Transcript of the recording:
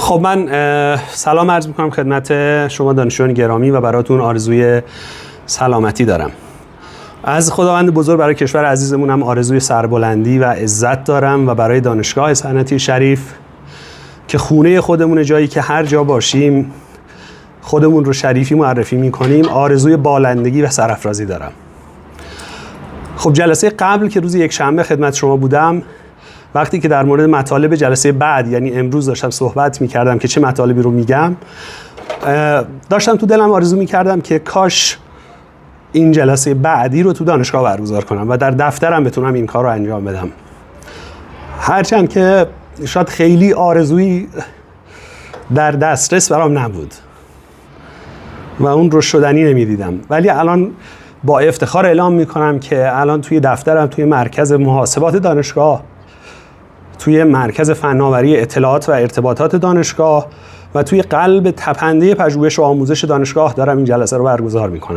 خب من سلام عرض میکنم خدمت شما دانشجویان گرامی و براتون آرزوی سلامتی دارم. از خداوند بزرگ برای کشور عزیزمون هم آرزوی سربلندی و عزت دارم و برای دانشگاه صنعتی شریف که خونه خودمونه، جایی که هر جا باشیم خودمون رو شریفی معرفی میکنیم، آرزوی بالندگی و سرافرازی دارم. خب جلسه قبل که روز یکشنبه خدمت شما بودم، وقتی که در مورد مطالب جلسه بعد یعنی امروز داشتم صحبت میکردم که چه مطالبی رو میگم، داشتم تو دلم آرزو میکردم که کاش این جلسه بعدی رو تو دانشگاه برگزار کنم و در دفترم بتونم این کار رو انجام بدم. هرچند که شاید خیلی آرزویی در دسترس برام نبود و اون رو شدنی نمیدیدم، ولی الان با افتخار اعلام میکنم که الان توی دفترم، توی مرکز محاسبات دانشگاه، توی مرکز فناوری اطلاعات و ارتباطات دانشگاه و توی قلب تپنده پژوهش و آموزش دانشگاه دارم این جلسه رو برگزار میکنم.